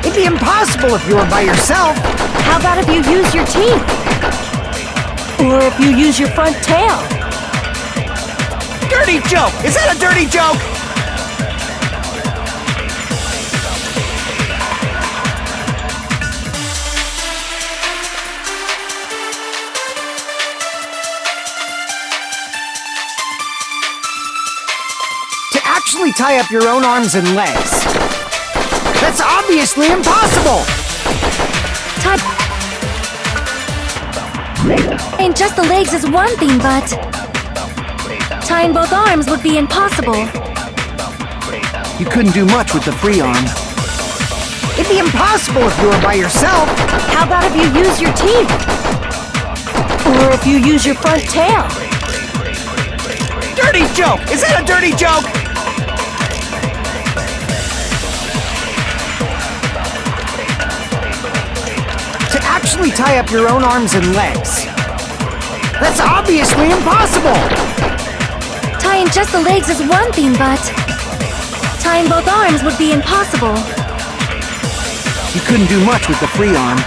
It'd be impossible if you were by yourself. How about if you use your teeth? Or if you use your front tail? Dirty joke! Is that a dirty joke? To actually tie up your own arms and legs. That's obviously impossible! Tying just the legs is one thing, but tying both arms would be impossible. You couldn't do much with the free arm. It'd be impossible if you were by yourself. How about if you use your teeth? Or if you use your front tail? Dirty joke! Is that a dirty joke? To actually tie up your own arms and legs. That's obviously impossible! Tying just the legs is one thing, but tying both arms would be impossible. You couldn't do much with the free arm.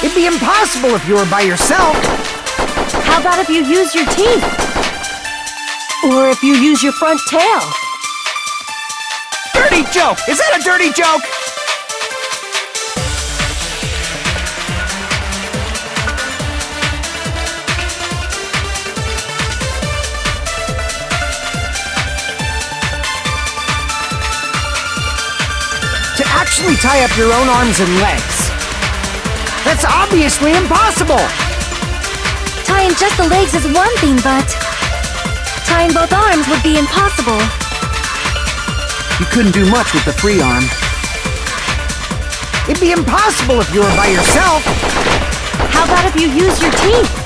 It'd be impossible if you were by yourself. How about if you use your teeth? Or if you use your front tail? Dirty joke! Is that a dirty joke? To actually tie up your own arms and legs. That's obviously impossible! Tying just the legs is one thing, but tying both arms would be impossible. You couldn't do much with the free arm. It'd be impossible if you were by yourself. How about if you use your teeth?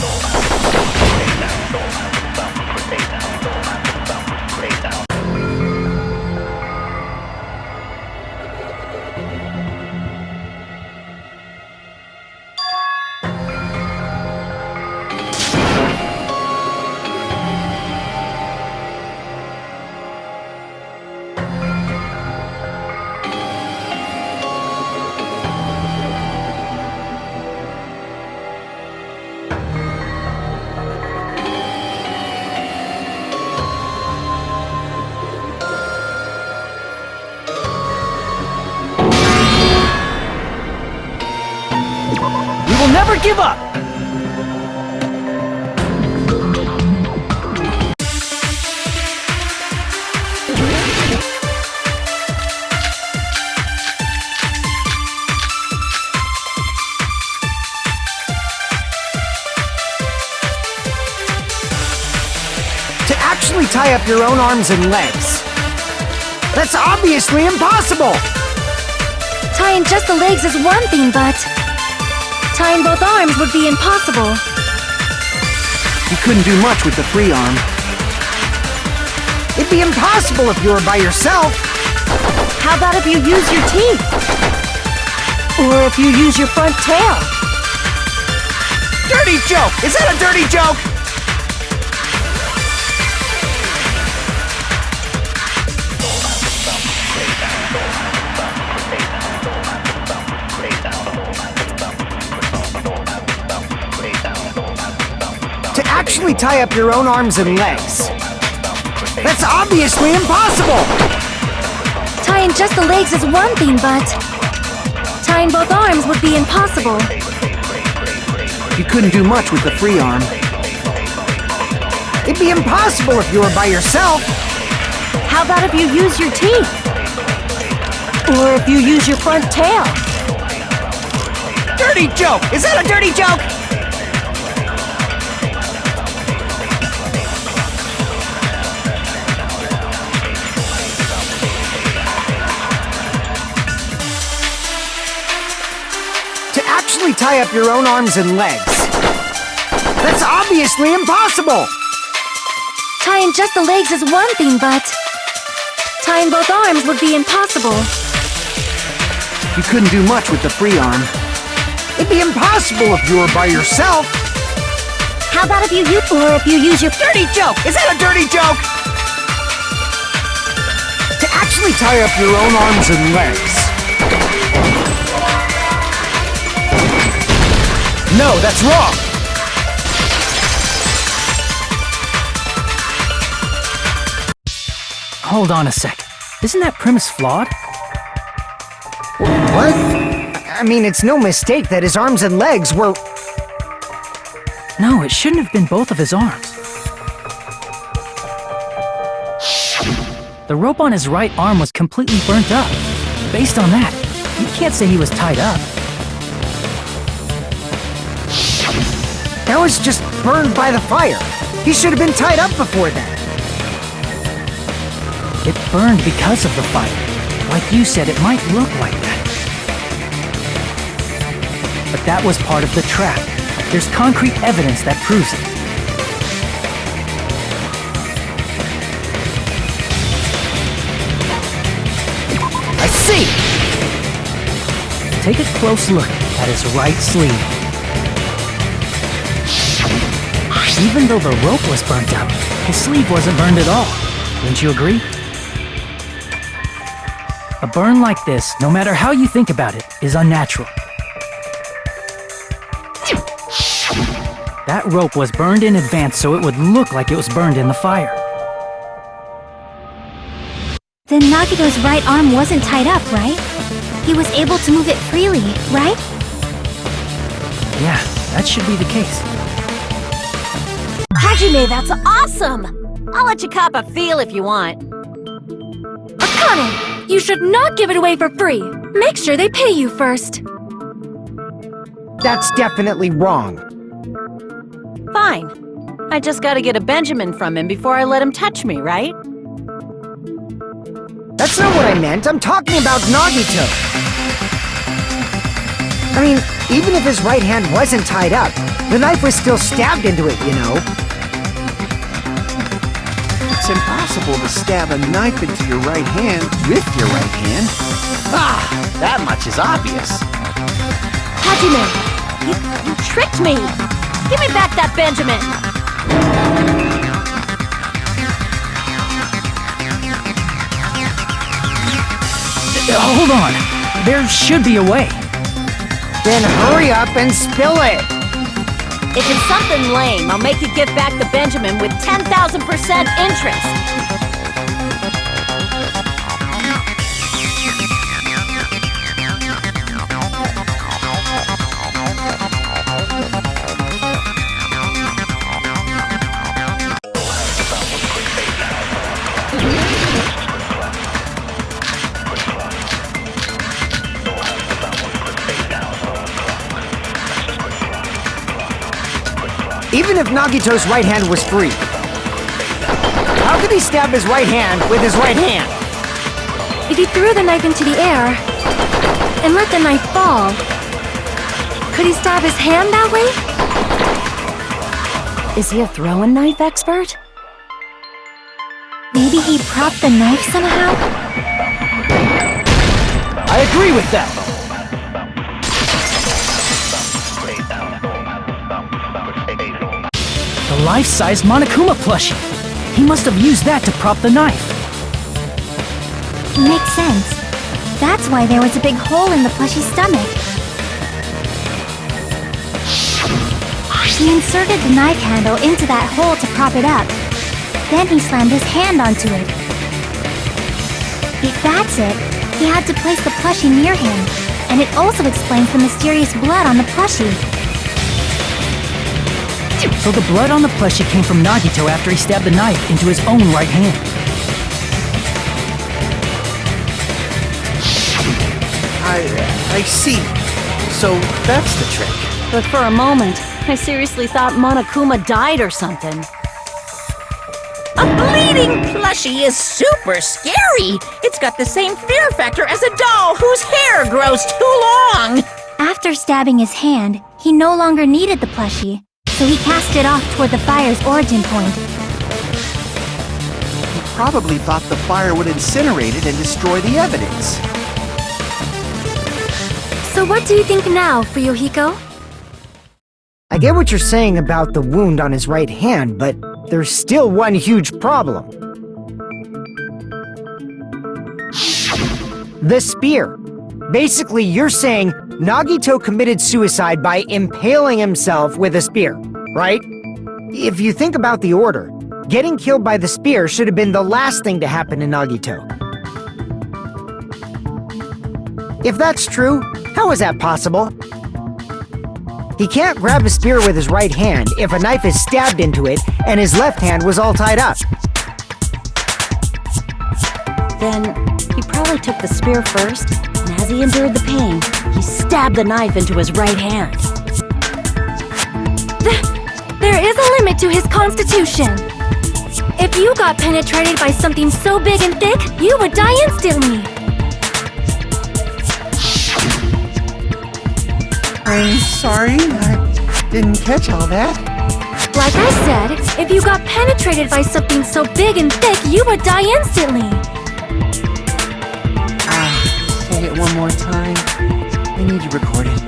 We'll never give up! To actually tie up your own arms and legs. That's obviously impossible! Tying just the legs is one thing, but tying both arms would be impossible. You couldn't do much with the free arm. It'd be impossible if you were by yourself. How about if you use your teeth? Or if you use your front tail? Dirty joke! Is that a dirty joke? To actually tie up your own arms and legs. That's obviously impossible! Tying just the legs is one thing, but tying both arms would be impossible. You couldn't do much with the free arm. It'd be impossible if you were by yourself. How about if you use your teeth? Or if you use your front tail? Dirty joke! Is that a dirty joke? To actually tie up your own arms and legs. That's obviously impossible! Tying just the legs is one thing, but tying both arms would be impossible. You couldn't do much with the free arm. It'd be impossible if you were by yourself. How about if you use your Dirty joke! Is that a dirty joke? To actually tie up your own arms and legs. No, that's wrong! Hold on a sec. Isn't that premise flawed? What? I mean, it's no mistake that his arms and legs were... No, it shouldn't have been both of his arms. The rope on his right arm was completely burnt up. Based on that, you can't say he was tied up. That was just burned by the fire. He should have been tied up before that. It burned because of the fire. Like you said, it might look like that. But that was part of the trap. There's concrete evidence that proves it. I see! Take a close look at his right sleeve. Even though the rope was burnt up, his sleeve wasn't burned at all. Wouldn't you agree? A burn like this, no matter how you think about it, is unnatural. That rope was burned in advance so it would look like it was burned in the fire. Then Nagito's right arm wasn't tied up, right? He was able to move it freely, right? Yeah, that should be the case. Hajime, that's awesome! I'll let you cop a feel if you want. Akane, you should not give it away for free. Make sure they pay you first. That's definitely wrong. Fine. I just gotta get a Benjamin from him before I let him touch me, right? That's not what I meant. I'm talking about Nagito. I mean, even if his right hand wasn't tied up, the knife was still stabbed into it, you know? It's impossible to stab a knife into your right hand with your right hand. Ah, that much is obvious. Hajime, you tricked me! Give me back that Benjamin! Hold on. There should be a way. Then hurry up and spill it! If it's something lame, I'll make you give back the Benjamin with 10,000% interest! Even if Nagito's right hand was free, how could he stab his right hand with his right hand? If he threw the knife into the air and let the knife fall, could he stab his hand that way? Is he a throwing knife expert? Maybe he propped the knife somehow? I agree with that! The life-size Monokuma plushie. He must have used that to prop the knife. Makes sense. That's why there was a big hole in the plushie's stomach. He inserted the knife handle into that hole to prop it up. Then he slammed his hand onto it. If that's it, he had to place the plushie near him. And it also explains the mysterious blood on the plushie. So the blood on the plushie came from Nagito after he stabbed the knife into his own right hand. I see. So that's the trick. But for a moment, I seriously thought Monokuma died or something. A bleeding plushie is super scary! It's got the same fear factor as a doll whose hair grows too long! After stabbing his hand, he no longer needed the plushie, so he cast it off toward the fire's origin point. He probably thought the fire would incinerate it and destroy the evidence. So what do you think now, Fuyuhiko? I get what you're saying about the wound on his right hand, but there's still one huge problem. The spear. Basically, you're saying Nagito committed suicide by impaling himself with a spear, right? If you think about the order, getting killed by the spear should have been the last thing to happen to Nagito. If that's true, how is that possible? He can't grab a spear with his right hand if a knife is stabbed into it and his left hand was all tied up. Then he probably took the spear first, and as he endured the pain, he stabbed the knife into his right hand. There is a limit to his constitution. If you got penetrated by something so big and thick, you would die instantly. I'm sorry, I didn't catch all that. Like I said, if you got penetrated by something so big and thick, you would die instantly. Say it one more time. I need to record it.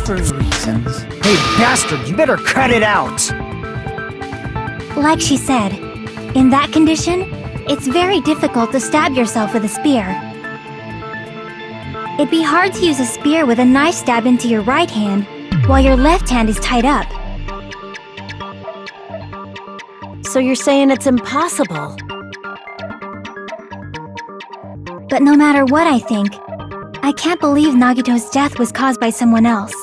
For reasons. Hey, bastard, you better cut it out! Like she said, in that condition, it's very difficult to stab yourself with a spear. It'd be hard to use a spear with a knife stabbed into your right hand while your left hand is tied up. So you're saying it's impossible? But no matter what I think, I can't believe Nagito's death was caused by someone else.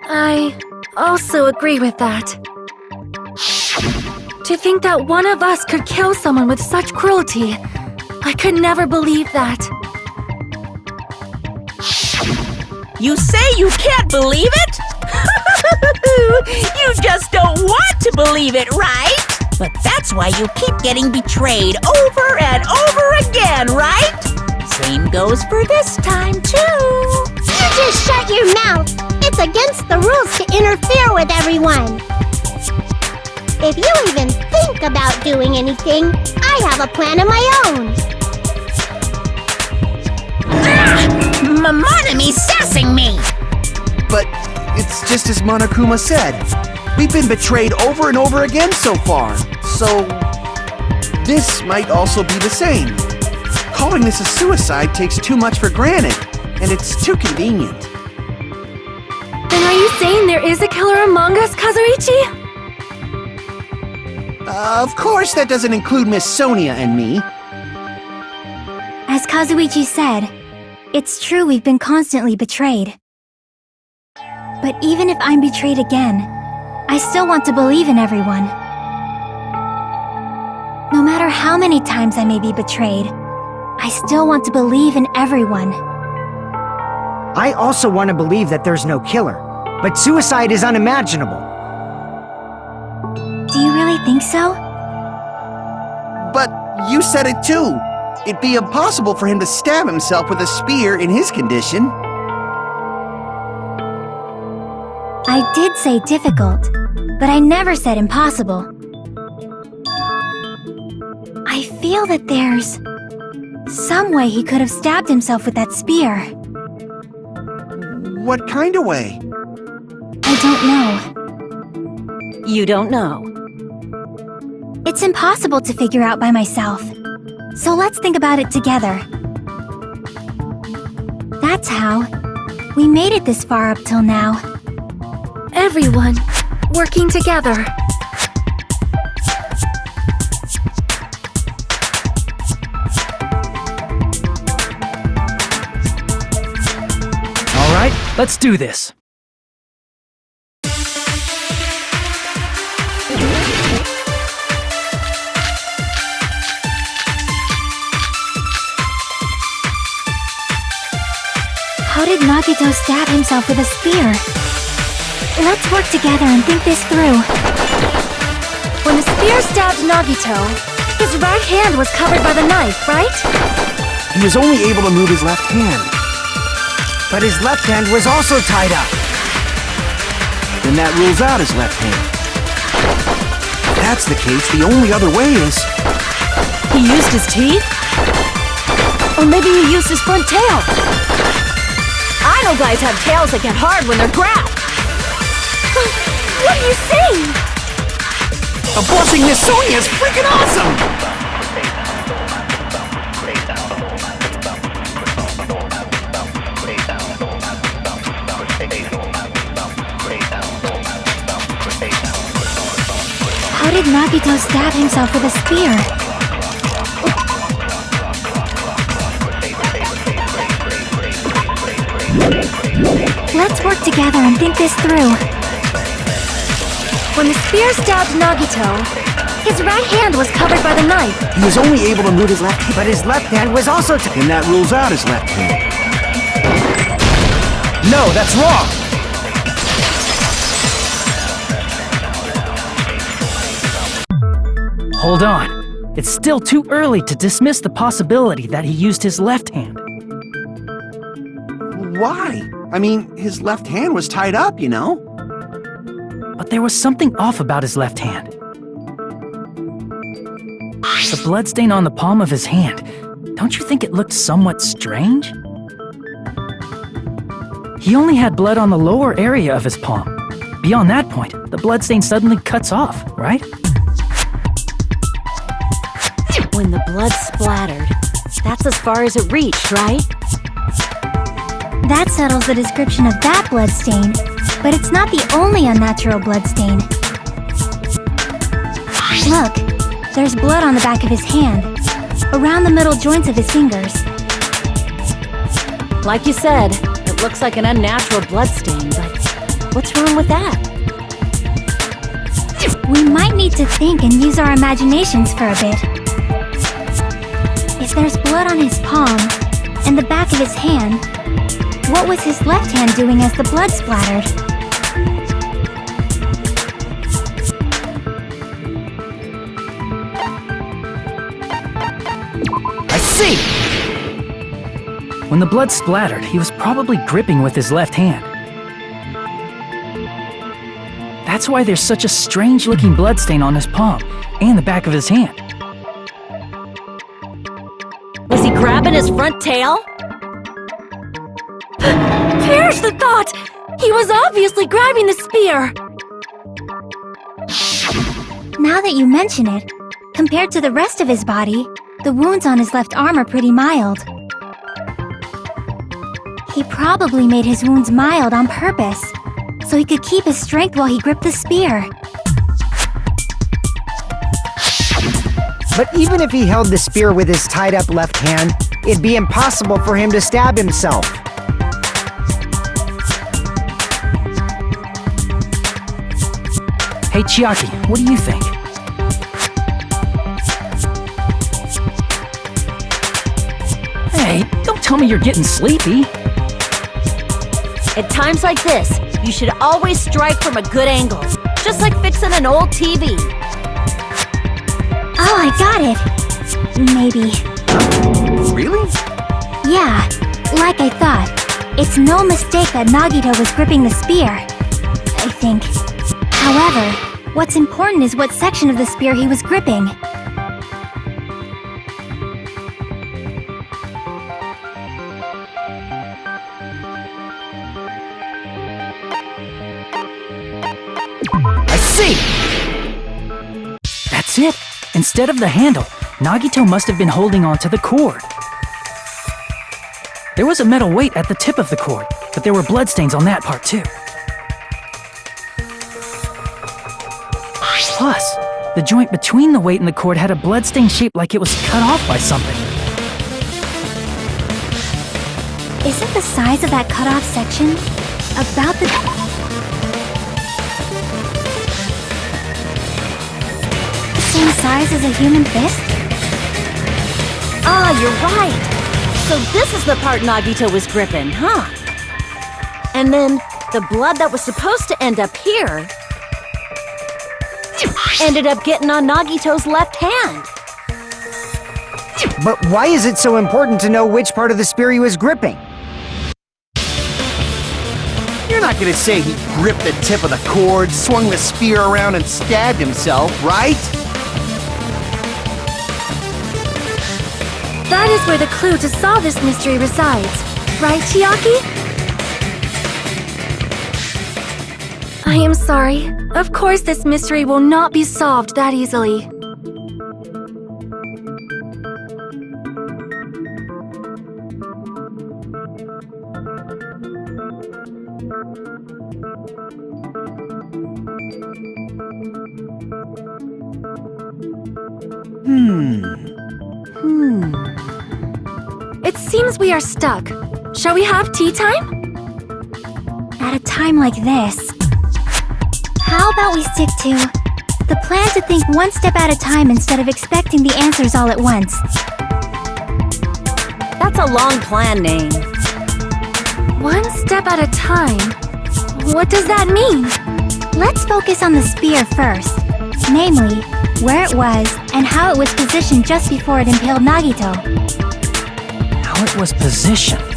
I also agree with that. To think that one of us could kill someone with such cruelty, I could never believe that. You say you can't believe it? You just don't want to believe it, right? But that's why you keep getting betrayed over and over again, right? Same goes for this time, too. You just shut your mouth. It's against the rules to interfere with everyone. If you even think about doing anything, I have a plan of my own. Mononomi's sassing me! But it's just as Monokuma said. We've been betrayed over and over again so far. So this might also be the same. Calling this a suicide takes too much for granted, and it's too convenient. Then are you saying there is a killer among us, Kazuichi? Of course that doesn't include Miss Sonia and me. As Kazuichi said, it's true we've been constantly betrayed. But even if I'm betrayed again, I still want to believe in everyone. No matter how many times I may be betrayed, I still want to believe in everyone. I also want to believe that there's no killer, but suicide is unimaginable. Do you really think so? But you said it too. It'd be impossible for him to stab himself with a spear in his condition. I did say difficult, but I never said impossible. I feel that there's some way he could have stabbed himself with that spear. What kind of way? I don't know. You don't know. It's impossible to figure out by myself. So let's think about it together. That's how we made it this far up till now. Everyone working together. All right, let's do this. How did Nagito stab himself with a spear? Let's work together and think this through. When the spear stabbed Nagito, his right hand was covered by the knife, right? He was only able to move his left hand. But his left hand was also tied up. Then that rules out his left hand. If that's the case, the only other way is... He used his teeth? Or maybe he used his front tail? I know guys have tails that get hard when they're grabbed. What are you saying? A blushing Miss Sonia is freaking awesome! did Nagito stab himself with a spear? Let's work together and think this through. When the spear stabbed Nagito, his right hand was covered by the knife. He was only able to move his left hand, But his left hand was also and that rules out his left hand. No, that's wrong! Hold on. It's still too early to dismiss the possibility that he used his left hand. Why? I mean, his left hand was tied up, you know? But there was something off about his left hand. The bloodstain on the palm of his hand. Don't you think it looked somewhat strange? He only had blood on the lower area of his palm. Beyond that point, the bloodstain suddenly cuts off, right? When the blood splattered, that's as far as it reached, right? That settles the description of that bloodstain, but it's not the only unnatural bloodstain. Look, there's blood on the back of his hand, around the middle joints of his fingers. Like you said, it looks like an unnatural bloodstain, but what's wrong with that? We might need to think and use our imaginations for a bit. If there's blood on his palm and the back of his hand, what was his left hand doing as the blood splattered? I see! When the blood splattered, he was probably gripping with his left hand. That's why there's such a strange-looking bloodstain on his palm and the back of his hand. Was he grabbing his front tail? Perish the thought! He was obviously grabbing the spear! Now that you mention it, compared to the rest of his body, the wounds on his left arm are pretty mild. He probably made his wounds mild on purpose, so he could keep his strength while he gripped the spear. But even if he held the spear with his tied-up left hand, it'd be impossible for him to stab himself. Hey, Chiaki, what do you think? Hey, don't tell me you're getting sleepy. At times like this, you should always strike from a good angle, just like fixing an old TV. Oh, I got it! Maybe. Really? Yeah, like I thought. It's no mistake that Nagito was gripping the spear, I think. However, what's important is what section of the spear he was gripping. I see! That's it. Instead of the handle, Nagito must have been holding onto the cord. There was a metal weight at the tip of the cord, but there were bloodstains on that part too. Plus, the joint between the weight and the cord had a bloodstain shaped like it was cut off by something. Isn't the size of that cut-off section about the same size as a human fist? Ah, you're right! So this is the part Nagito was gripping, huh? And then, the blood that was supposed to end up here ended up getting on Nagito's left hand. But why is it so important to know which part of the spear he was gripping? You're not gonna say he gripped the tip of the cord, swung the spear around, and stabbed himself, right? That is where the clue to solve this mystery resides. Right, Chiaki? I am sorry. Of course this mystery will not be solved that easily. It seems we are stuck. Shall we have tea time? At a time like this, how about we stick to the plan to think one step at a time instead of expecting the answers all at once? That's a long plan name. One step at a time? What does that mean? Let's focus on the spear first. Namely, where it was and how it was positioned just before it impaled Nagito. How it was positioned.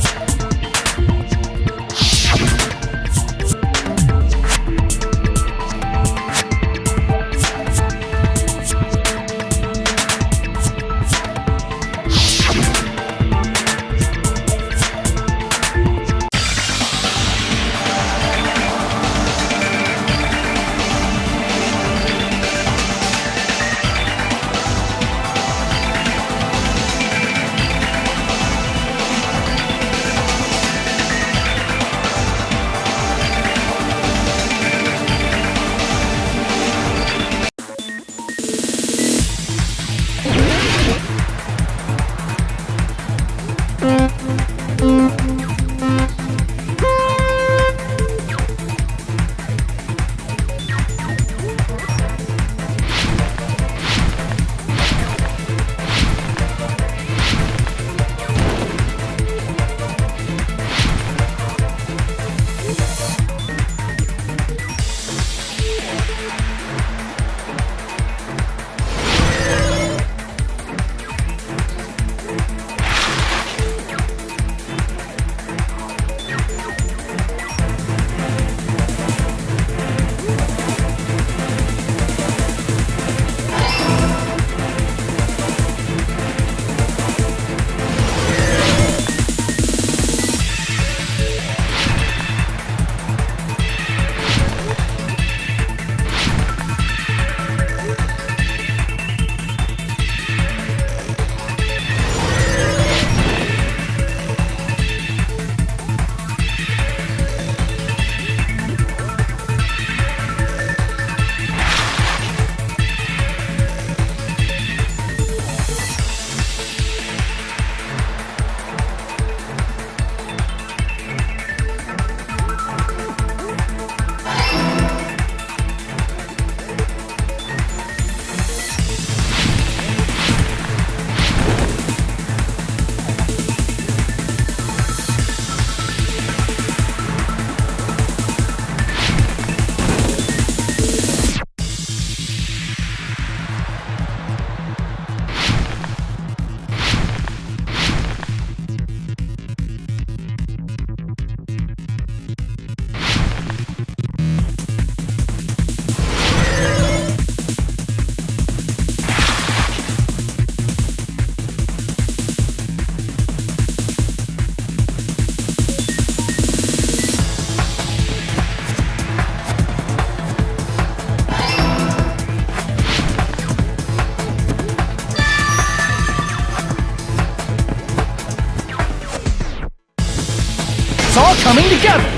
all coming together!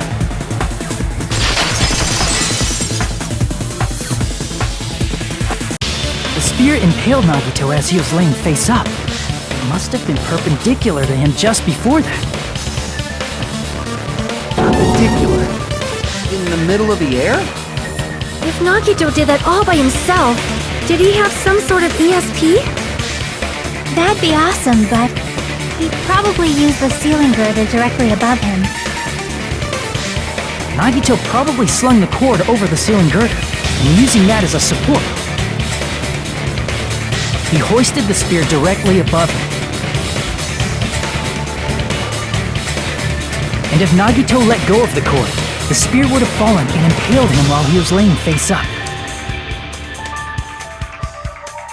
The spear impaled Nagito as he was laying face up. It must have been perpendicular to him just before that. Perpendicular? In the middle of the air? If Nagito did that all by himself, did he have some sort of ESP? That'd be awesome, but he'd probably use the ceiling girder directly above him. Nagito probably slung the cord over the ceiling girder, and using that as a support. He hoisted the spear directly above him. And if Nagito let go of the cord, the spear would have fallen and impaled him while he was laying face up.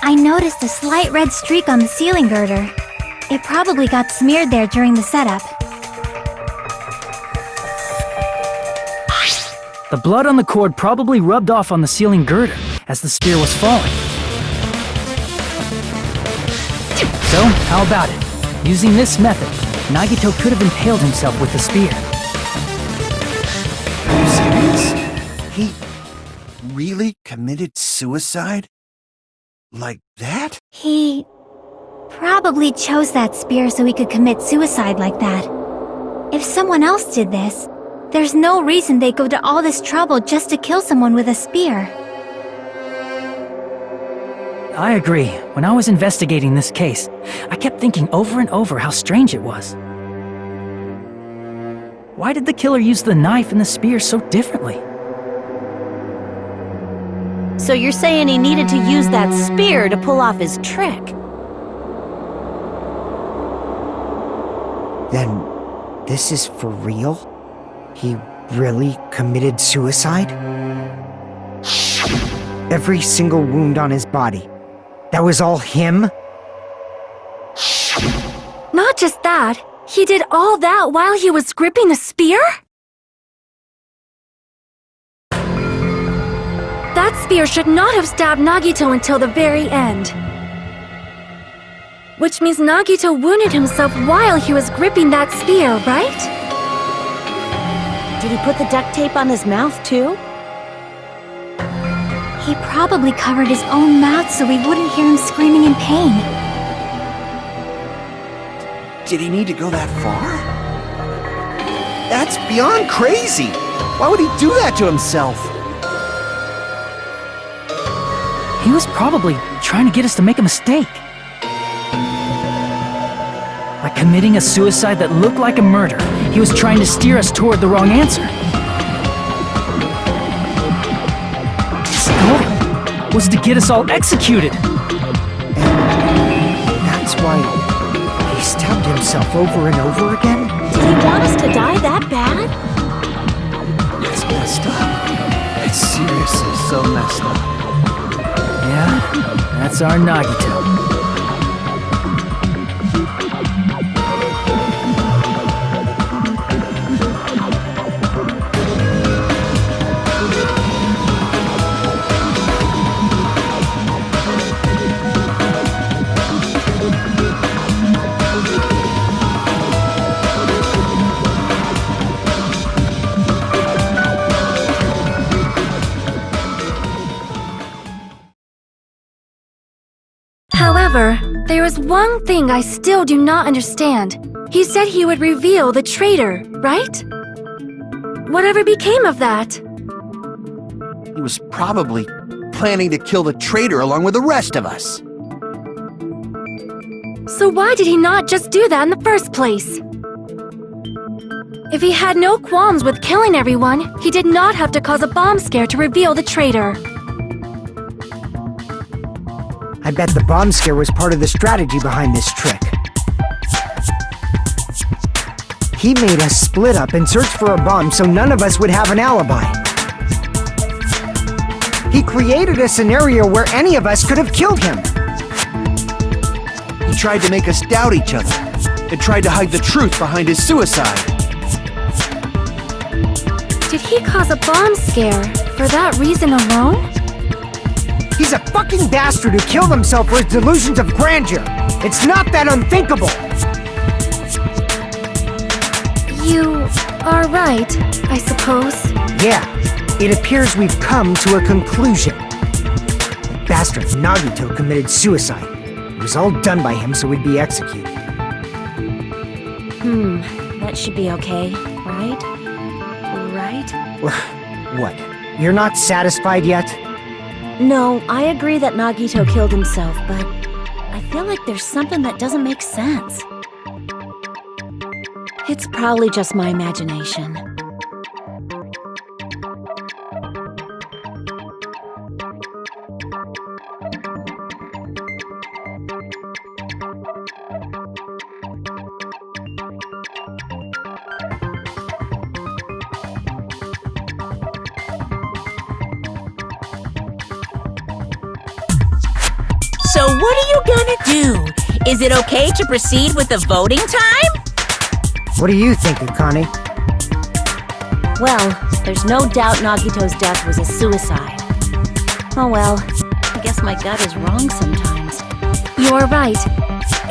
I noticed a slight red streak on the ceiling girder. It probably got smeared there during the setup. The blood on the cord probably rubbed off on the ceiling girder as the spear was falling. So, how about it? Using this method, Nagito could have impaled himself with the spear. Are you serious? He really committed suicide? Like that? He probably chose that spear so he could commit suicide like that. If someone else did this, there's no reason they'd go to all this trouble just to kill someone with a spear. I agree. When I was investigating this case, I kept thinking over and over how strange it was. Why did the killer use the knife and the spear so differently? So you're saying he needed to use that spear to pull off his trick? Then, this is for real? He really committed suicide? Every single wound on his body. That was all him? Not just that, he did all that while he was gripping the spear? That spear should not have stabbed Nagito until the very end. Which means Nagito wounded himself while he was gripping that spear, right? Did he put the duct tape on his mouth too? He probably covered his own mouth so we wouldn't hear him screaming in pain. Did he need to go that far? That's beyond crazy! Why would he do that to himself? He was probably trying to get us to make a mistake. By committing a suicide that looked like a murder, he was trying to steer us toward the wrong answer. His goal was to get us all executed. And that's why he stabbed himself over and over again? Did he want us to die that bad? It's messed up. It's seriously so messed up. Yeah, that's our Nagito. However, there is one thing I still do not understand. He said he would reveal the traitor, right? Whatever became of that? He was probably planning to kill the traitor along with the rest of us. So why did he not just do that in the first place? If he had no qualms with killing everyone, he did not have to cause a bomb scare to reveal the traitor. I bet the bomb scare was part of the strategy behind this trick. He made us split up and search for a bomb so none of us would have an alibi. He created a scenario where any of us could have killed him. He tried to make us doubt each other and tried to hide the truth behind his suicide. Did he cause a bomb scare for that reason alone? He's a fucking bastard who killed himself for his delusions of grandeur. It's not that unthinkable. You are right, I suppose. Yeah, it appears we've come to a conclusion. Bastard Nagito committed suicide. It was all done by him so we'd be executed. That should be okay, right? Right? What? You're not satisfied yet? No, I agree that Nagito killed himself, but I feel like there's something that doesn't make sense. It's probably just my imagination. So what are you gonna do? Is it okay to proceed with the voting time? What do you think, Akane? Well, there's no doubt Nagito's death was a suicide. Oh well, I guess my gut is wrong sometimes. You're right.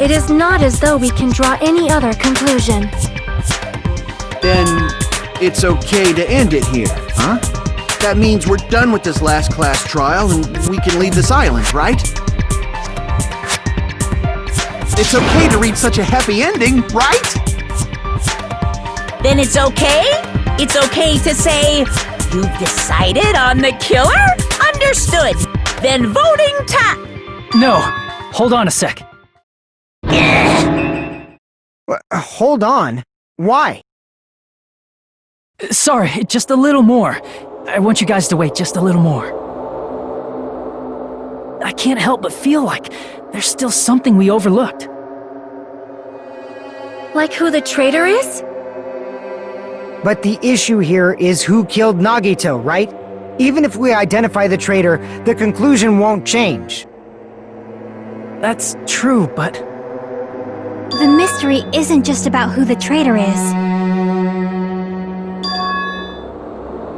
It is not as though we can draw any other conclusion. Then it's okay to end it here, huh? That means we're done with this last class trial and we can leave this island, right? It's okay to reach such a happy ending, right? Then it's okay? It's okay to say, you've decided on the killer? Understood. Then voting time. No, hold on a sec. Hold on. Why? Sorry, just a little more. I want you guys to wait just a little more. I can't help but feel like there's still something we overlooked. Like who the traitor is? But the issue here is who killed Nagito, right? Even if we identify the traitor, the conclusion won't change. That's true, but... The mystery isn't just about who the traitor is.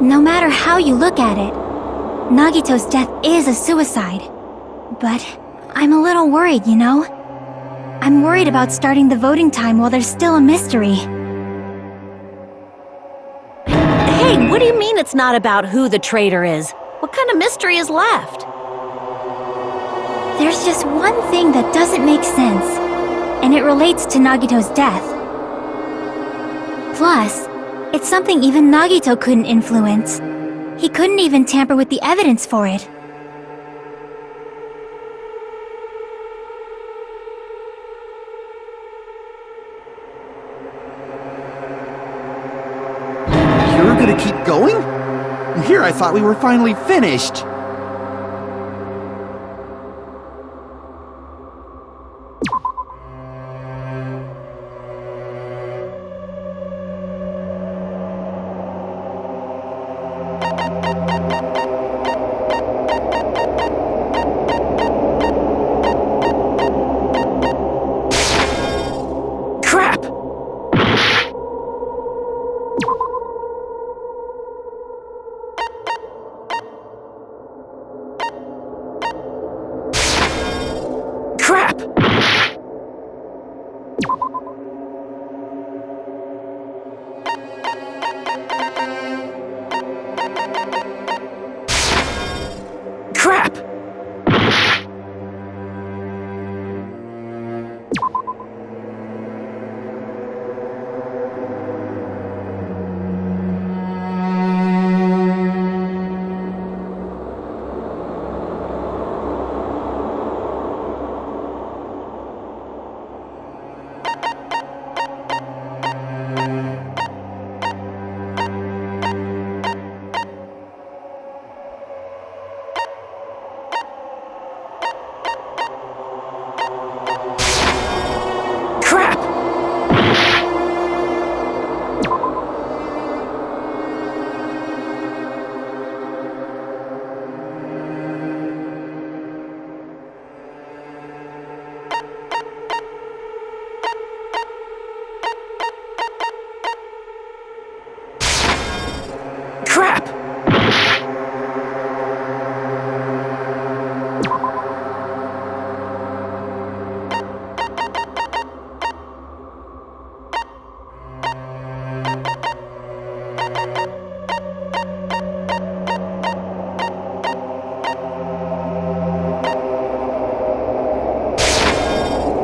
No matter how you look at it, Nagito's death is a suicide. But I'm a little worried, you know? I'm worried about starting the voting time while there's still a mystery. Hey, what do you mean it's not about who the traitor is? What kind of mystery is left? There's just one thing that doesn't make sense, and it relates to Nagito's death. Plus, it's something even Nagito couldn't influence. He couldn't even tamper with the evidence for it. You're gonna keep going? Here I thought we were finally finished. Crap! Crap! Crap! Crap! Crap!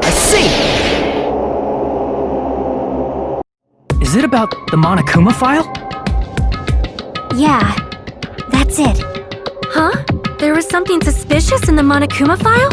I see! Is it about the Monokuma file? Yeah, that's it. Huh? There was something suspicious in the Monokuma file?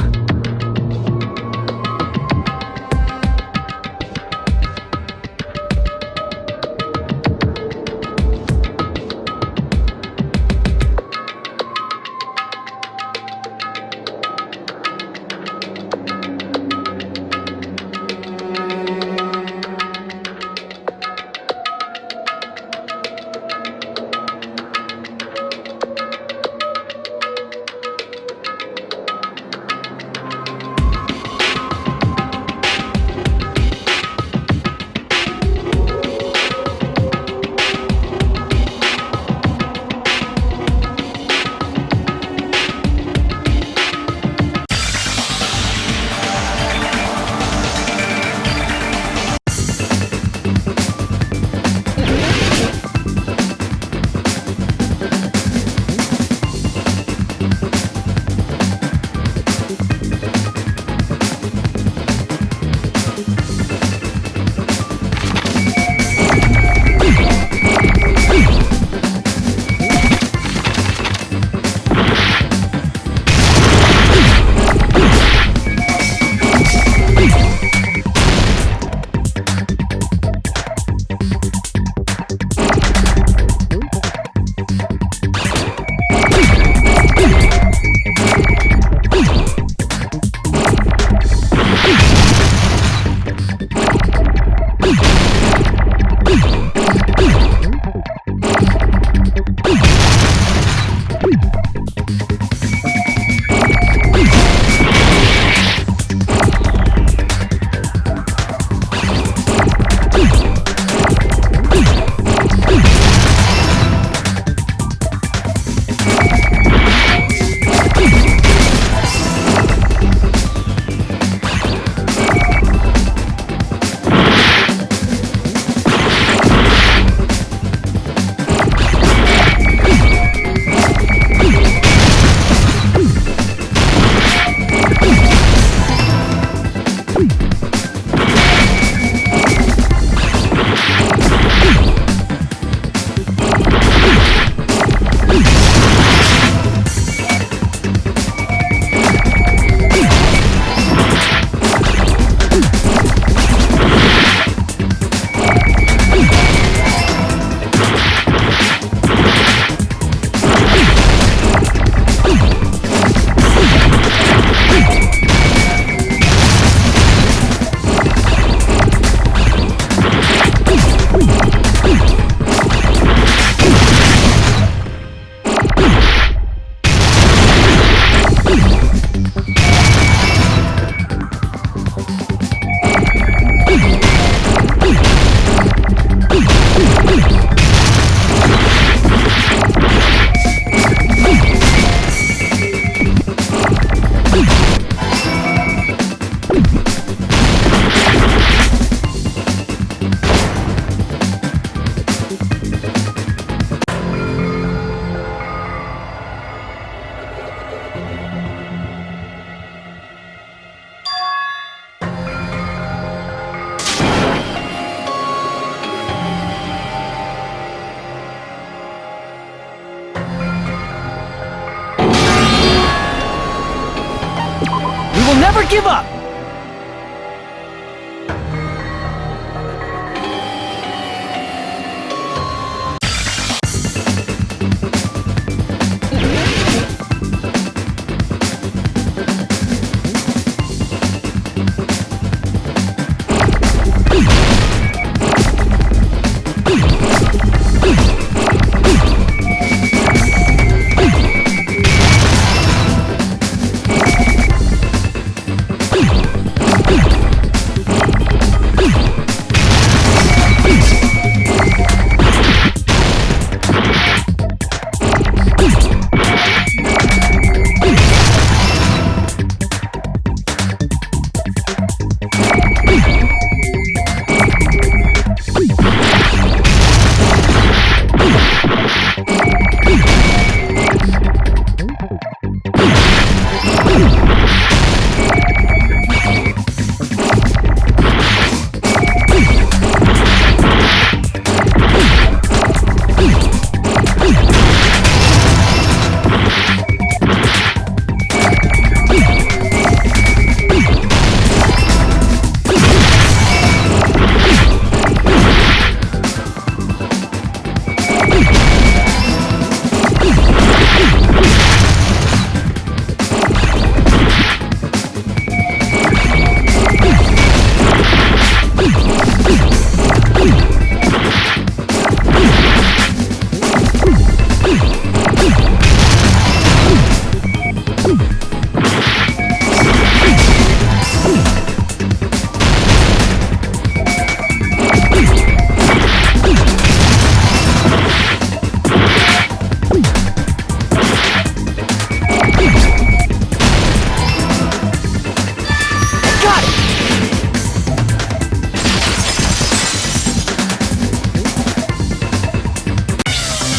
give up!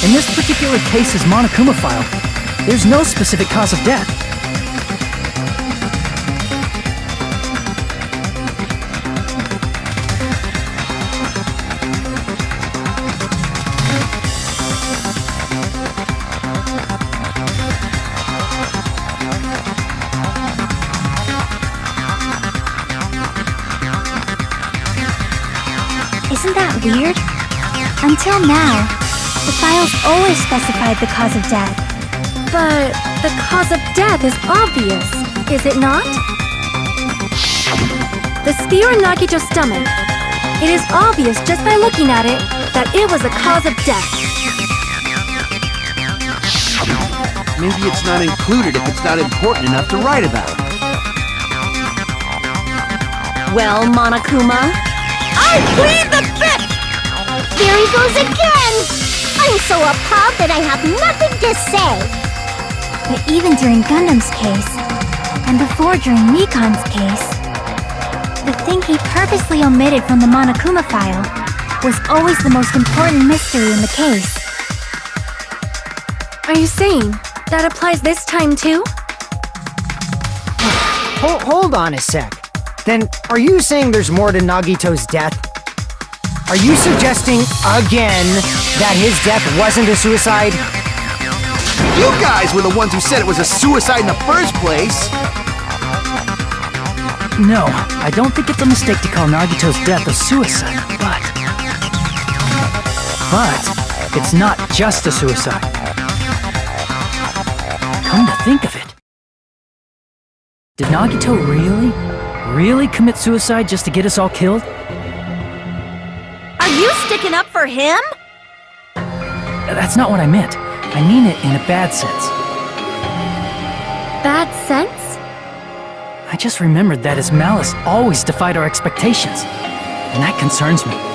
In this particular case's Monokuma file, there's no specific cause of death. Isn't that weird? Until now, the files always specified the cause of death. But the cause of death is obvious, is it not? The spear in Nagito's stomach. It is obvious just by looking at it that it was the cause of death. Maybe it's not included if it's not important enough to write about. Well, Monokuma, I plead the fifth! There he goes again! I'm so appalled that I have nothing to say. But even during Gundam's case, and before during Mikan's case, the thing he purposely omitted from the Monokuma file was always the most important mystery in the case. are you saying that applies this time too? Hold on a sec. Then, are you saying there's more to Nagito's death? Are you suggesting, again, that his death wasn't a suicide? You guys were the ones who said it was a suicide in the first place! No, I don't think it's a mistake to call Nagito's death a suicide, but it's not just a suicide. Come to think of it, did Nagito really commit suicide just to get us all killed? Are you sticking up for him? That's not what I meant. I mean it in a bad sense. Bad sense? I just remembered that his malice always defied our expectations, and that concerns me.